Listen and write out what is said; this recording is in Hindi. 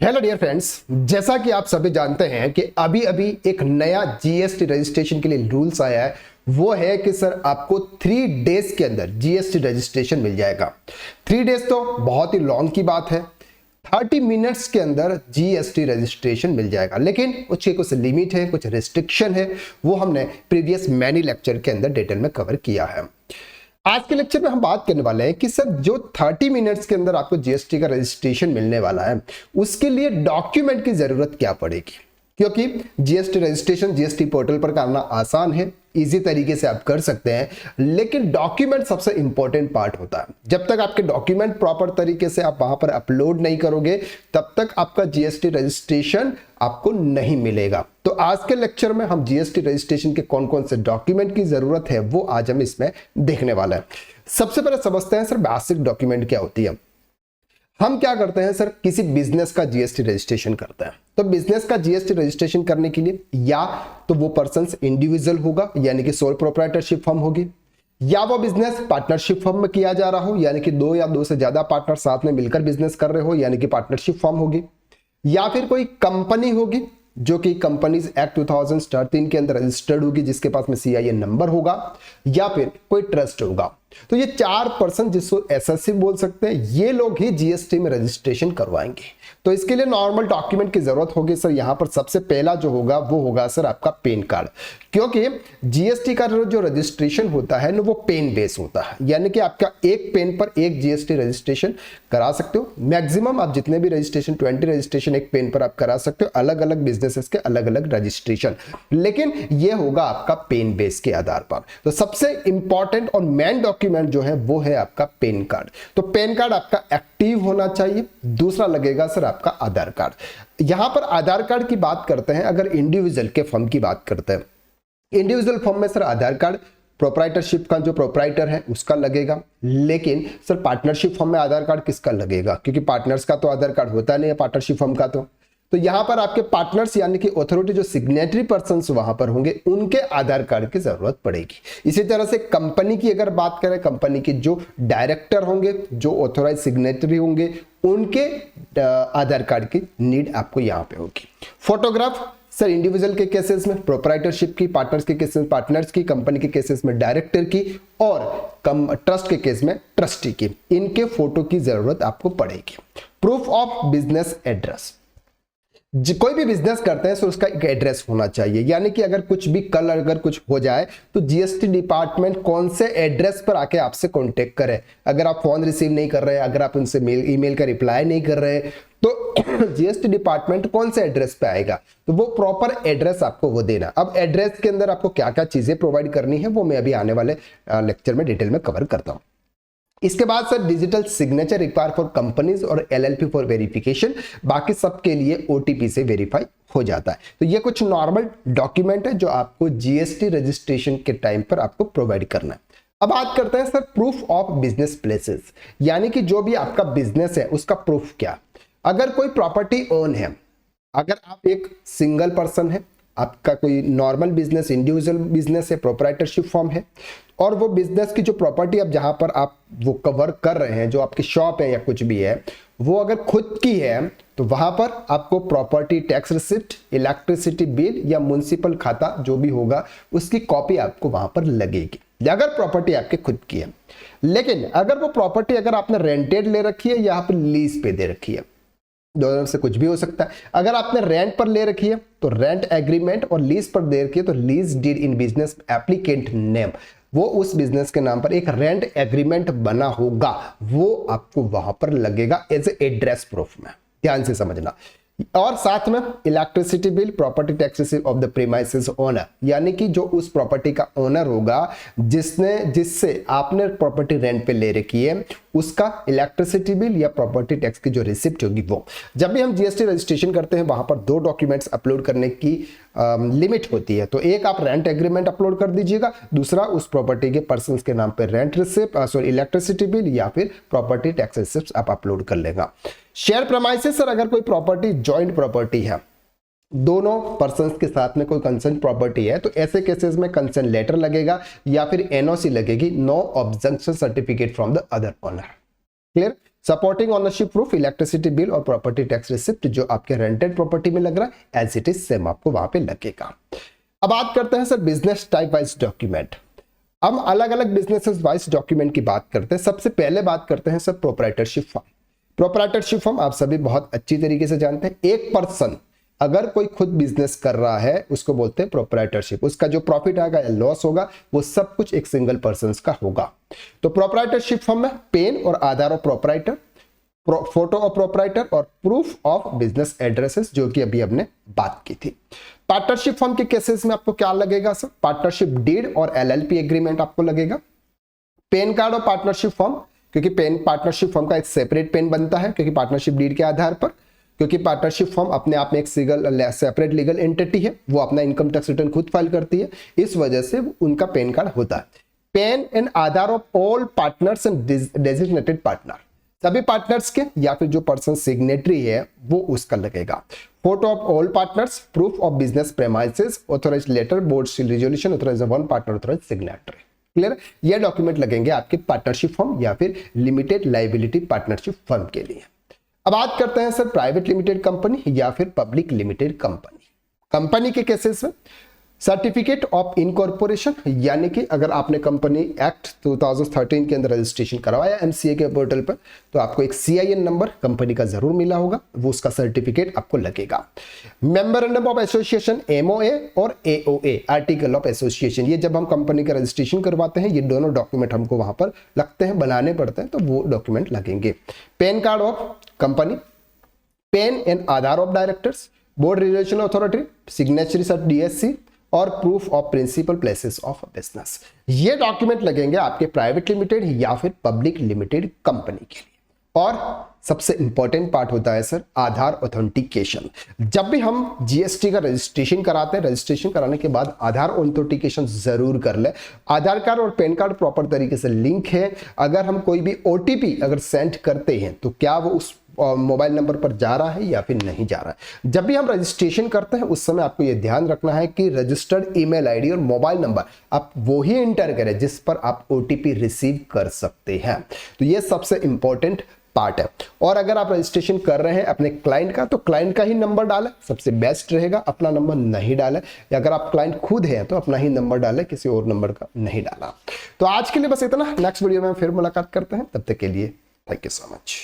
हेलो डियर फ्रेंड्स, जैसा कि आप सभी जानते हैं कि अभी अभी एक नया जीएसटी रजिस्ट्रेशन के लिए रूल्स आया है। वो है कि सर आपको 3 डेज के अंदर जीएसटी रजिस्ट्रेशन मिल जाएगा। 3 डेज तो बहुत ही लॉन्ग की बात है। 30 मिनट्स के अंदर जीएसटी रजिस्ट्रेशन मिल जाएगा, लेकिन उसके कुछ लिमिट है, कुछ रिस्ट्रिक्शन है। वो हमने प्रीवियस मैनी लेक्चर के अंदर डिटेल में कवर किया है। आज के लेक्चर में हम बात करने वाले हैं कि सर जो 30 मिनट्स के अंदर आपको जीएसटी का रजिस्ट्रेशन मिलने वाला है, उसके लिए डॉक्यूमेंट की जरूरत क्या पड़ेगी। क्योंकि जीएसटी रजिस्ट्रेशन जीएसटी पोर्टल पर करना आसान है, इजी तरीके से आप कर सकते हैं, लेकिन डॉक्यूमेंट सबसे इंपॉर्टेंट पार्ट होता है। जब तक आपके डॉक्यूमेंट प्रॉपर तरीके से आप वहां पर अपलोड नहीं करोगे, तब तक आपका जीएसटी रजिस्ट्रेशन आपको नहीं मिलेगा। तो आज के लेक्चर में हम जीएसटी रजिस्ट्रेशन के कौन कौन से डॉक्यूमेंट की जरूरत है वो आज हम इसमें देखने वाला है। सबसे पहले समझते हैं सर बेसिक डॉक्यूमेंट क्या होती है। हम क्या करते हैं सर, किसी बिजनेस का जीएसटी रजिस्ट्रेशन करते हैं। तो बिजनेस का जीएसटी रजिस्ट्रेशन करने के लिए या तो वो पर्सन इंडिविजुअल होगा, यानी कि सोल प्रोप्राइटरशिप फर्म होगी, या वो बिजनेस पार्टनरशिप फर्म में किया जा रहा हो, यानी कि 2 या 2 से ज्यादा पार्टनर साथ में मिलकर बिजनेस कर रहे हो, यानी कि पार्टनरशिप फर्म होगी, या फिर कोई कंपनी होगी जो कि कंपनीज एक्ट 2013 के अंदर रजिस्टर्ड होगी, जिसके पास में सीआईएन नंबर होगा, या फिर कोई ट्रस्ट होगा। तो ये 4 पर्सन जिसको एसएससी बोल सकते हैं, ये लोग ही जीएसटी में रजिस्ट्रेशन करवाएंगे। तो इसके लिए नॉर्मल डॉक्यूमेंट की जरूरत होगी सर। यहां पर सबसे पहला जो होगा वो होगा सर आपका पैन कार्ड, क्योंकि जीएसटी का जो रजिस्ट्रेशन होता है ना, वो पेन बेस होता है, यानी कि आपका एक पेन पर एक जीएसटी रजिस्ट्रेशन करा सकते हो। मैक्सिमम आप जितने भी रजिस्ट्रेशन 20 रजिस्ट्रेशन एक पेन पर आप करा सकते हो, अलग अलग बिजनेसेस के अलग अलग रजिस्ट्रेशन, लेकिन ये होगा आपका पेन बेस के आधार पर। तो सबसे इंपॉर्टेंट और मेन डॉक्यूमेंट जो है वो है आपका पैन कार्ड। तो पैन कार्ड आपका एक्टिव होना चाहिए। दूसरा लगेगा सर आपका आधार कार्ड। यहां पर आधार कार्ड की बात करते हैं, अगर इंडिविजुअल के फर्म की बात करते हैं, इंडिविजुअल फर्म में सर आधार कार्ड प्रोप्राइटरशिप का जो प्रोप्राइटर है उसका लगेगा, लेकिन सर पार्टनरशिप फर्म में आधार कार्ड किसका लगेगा, क्योंकि पार्टनर्स का तो आधार कार्ड होता नहीं है पार्टनरशिप फर्म का। तो यहां पर आपके पार्टनर्स यानी कि ऑथोरिटी जो सिग्नेटरी पर्सन्स वहां पर होंगे, उनके आधार कार्ड की जरूरत पड़ेगी। इसी तरह से कंपनी की अगर बात करें, कंपनी के जो डायरेक्टर होंगे, जो ऑथोराइज सिग्नेटरी होंगे, उनके आधार कार्ड की नीड आपको यहां पे होगी। फोटोग्राफ सर इंडिविजुअल के केसेस में प्रोप्राइटरशिप की, पार्टनर्स के केसेस में पार्टनर्स की, कंपनी के केसेस में डायरेक्टर की, और ट्रस्ट के केस में ट्रस्टी की, इनके फोटो की जरूरत आपको पड़ेगी। प्रूफ ऑफ बिजनेस एड्रेस, कोई भी बिजनेस करते हैं तो उसका एक एड्रेस होना चाहिए, यानी कि अगर कुछ भी कल अगर कुछ हो जाए तो जीएसटी डिपार्टमेंट कौन से एड्रेस पर आके आपसे कांटेक्ट करे। अगर आप फोन रिसीव नहीं कर रहे, अगर आप उनसे ईमेल का रिप्लाई नहीं कर रहे, तो जीएसटी डिपार्टमेंट कौन से एड्रेस पे आएगा, तो वो प्रॉपर एड्रेस आपको वो देना। अब एड्रेस के अंदर आपको क्या क्या चीजें प्रोवाइड करनी है वो मैं अभी आने वाले लेक्चर में डिटेल में कवर करता हूं। इसके बाद sir digital signature require for companies और एलएलपी फॉर वेरिफिकेशन, बाकी सब के लिए ओटीपी से वेरीफाई हो जाता है। तो ये कुछ नॉर्मल डॉक्यूमेंट है जो आपको जीएसटी रजिस्ट्रेशन के टाइम पर आपको प्रोवाइड करना है। अब बात करते हैं sir proof of business places, यानी कि जो भी आपका बिजनेस है उसका प्रूफ क्या। अगर कोई प्रॉपर्टी ओन है, अगर आप एक सिंगल पर्सन है, आपका कोई नॉर्मल बिजनेस इंडिविजुअल बिजनेस है, प्रोप्राइटरशिप फॉर्म है, और वो बिजनेस की जो प्रॉपर्टी अब जहां पर आप वो कवर कर रहे हैं, जो आपकी शॉप है या कुछ भी है, वो अगर खुद की है, तो वहां पर आपको property tax receipt, electricity bill या म्युनिसिपल खाता जो भी होगा उसकी कॉपी आपको वहां पर लगेगी, अगर प्रॉपर्टी आपके खुद की है। लेकिन अगर वो प्रॉपर्टी अगर आपने रेंटेड ले रखी है या फिर लीज पे दे रखी है, दोनों से कुछ भी हो सकता है। अगर आपने रेंट पर ले रखी है तो रेंट एग्रीमेंट, और लीज पर दे रखी है तो lease deed in business applicant name, वो उस बिजनेस के नाम पर एक रेंट एग्रीमेंट बना होगा, वो आपको वहां पर लगेगा एज एड्रेस प्रूफ में, ध्यान से समझना। और साथ में electricity bill, property tax of the premises owner, यानी कि जो उस प्रॉपर्टी का ओनर होगा जिससे आपने प्रॉपर्टी रेंट पे ले रखी है, उसका इलेक्ट्रिसिटी बिल या प्रॉपर्टी टैक्स की जो रिसिप्ट होगी वो। जब भी हम जीएसटी रजिस्ट्रेशन करते हैं वहां पर 2 डॉक्यूमेंट्स अपलोड करने की लिमिट होती है। तो एक आप रेंट एग्रीमेंट अपलोड कर दीजिएगा, दूसरा उस प्रॉपर्टी के पर्सन के नाम पर rent receipt, sorry electricity bill या फिर प्रॉपर्टी टैक्स रिसिप्ट आप अपलोड कर लेगा। शेयर प्रेमाइसेस सर, अगर कोई प्रॉपर्टी जॉइंट प्रॉपर्टी है, दोनों पर्सन्स के साथ में कोई कंसर्न प्रॉपर्टी है, तो ऐसे केसेस में कंसर्न लेटर लगेगा या फिर एनओसी लगेगी, no objection certificate from the other owner. Clear. Supporting ownership proof, electricity bill और प्रॉपर्टी टैक्स रिसिप्ट जो आपके रेंटेड प्रॉपर्टी में लग रहा है एज इट इज सेम आपको वहां पे लगेगा। अब बात करते हैं sir business type wise document. हम अलग अलग बिजनेस वाइज डॉक्यूमेंट की बात करते हैं। सबसे पहले बात करते हैं sir proprietorship form. Proprietorship form आप सभी बहुत अच्छी तरीके से जानते हैं। एक पर्सन अगर कोई खुद बिजनेस कर रहा है उसको बोलते हैं प्रोप्राइटरशिप। उसका जो प्रॉफिट आएगा या लॉस होगा वो सब कुछ एक सिंगल पर्सन का होगा। तो प्रोप्राइटरशिप फॉर्म में पेन और Aadhaar of proprietor, photo of proprietor और प्रूफ ऑफ बिजनेस एड्रेसेस जो कि अभी हमने बात की थी। पार्टनरशिप फॉर्म के केसेस में आपको क्या लगेगा सर? पार्टनरशिप डीड और एलएलपी एग्रीमेंट आपको लगेगा। पेन कार्ड और पार्टनरशिप फॉर्म, क्योंकि पेन पार्टनरशिप फॉर्म का एक सेपरेट पेन बनता है क्योंकि पार्टनरशिप डीड के आधार पर, क्योंकि पार्टनरशिप फॉर्म अपने आप में एक सेपरेट लीगल एंटिटी है, वो अपना इनकम टैक्स रिटर्न खुद फाइल करती है, इस वजह से उनका पेन कार्ड होता है। PAN and Aadhaar of all partners and designated partner, सभी पार्टनर्स के या फिर जो पर्सन सिग्नेटरी है वो उसका लगेगा। Photo of all partners, proof of business premises, authorised letter, board seal resolution, authorised one partner, authorised signatory. Clear? ये डॉक्यूमेंट लगेंगे आपके पार्टनरशिप फॉर्म या फिर लिमिटेड लायबिलिटी पार्टनरशिप फर्म के लिए। अब बात करते हैं सर प्राइवेट लिमिटेड कंपनी या फिर पब्लिक लिमिटेड कंपनी। कंपनी के केसेस में सर्टिफिकेट ऑफ इनकॉर्पोरेशन, यानी कि अगर आपने कंपनी एक्ट 2013 के अंदर रजिस्ट्रेशन करवाया एमसीए के पोर्टल पर तो आपको एक सीआईएन नंबर कंपनी का जरूर मिला होगा, वो उसका सर्टिफिकेट आपको लगेगा। मेमोरेंडम ऑफ एसोसिएशन एमओए और एओए आर्टिकल ऑफ एसोसिएशन, ये जब हम कंपनी का रजिस्ट्रेशन करवाते हैं ये दोनों डॉक्यूमेंट हमको वहां पर लगते हैं, बनाने पड़ते हैं, तो वो डॉक्यूमेंट लगेंगे। PAN card of company, PAN and Aadhaar of directors, board resolution authority, signatories of DSC और proof of principal places of business. ये डॉक्यूमेंट लगेंगे आपके प्राइवेट लिमिटेड या फिर पब्लिक लिमिटेड कंपनी के लिए। और सबसे इंपॉर्टेंट पार्ट होता है सर आधार ऑथेंटिकेशन। जब भी हम जीएसटी का रजिस्ट्रेशन कराते हैं, रजिस्ट्रेशन कराने के बाद आधार ऑथेंटिकेशन जरूर कर ले। आधार कार्ड और पैन कार्ड प्रॉपर तरीके से लिंक है। अगर हम कोई भी ओटीपी अगर सेंड करते हैं तो क्या वो उस मोबाइल नंबर पर जा रहा है या फिर नहीं जा रहा है। जब भी हम रजिस्ट्रेशन करते हैं उस समय आपको यह ध्यान रखना है कि रजिस्टर्ड ईमेल आईडी और मोबाइल नंबर आप वो ही इंटर करें जिस पर आप ओटीपी रिसीव कर सकते हैं। तो ये सबसे इंपॉर्टेंट पार्ट है। और अगर आप रजिस्ट्रेशन कर रहे हैं अपने क्लाइंट का तो क्लाइंट का ही नंबर डालें, सबसे बेस्ट रहेगा। अपना नंबर नहीं डालें, या अगर आप क्लाइंट खुद हैं तो अपना ही नंबर डालें, किसी और नंबर का नहीं डाला। तो आज के लिए बस इतना। नेक्स्ट वीडियो में फिर मुलाकात करते हैं, तब तक के लिए थैंक यू सो मच।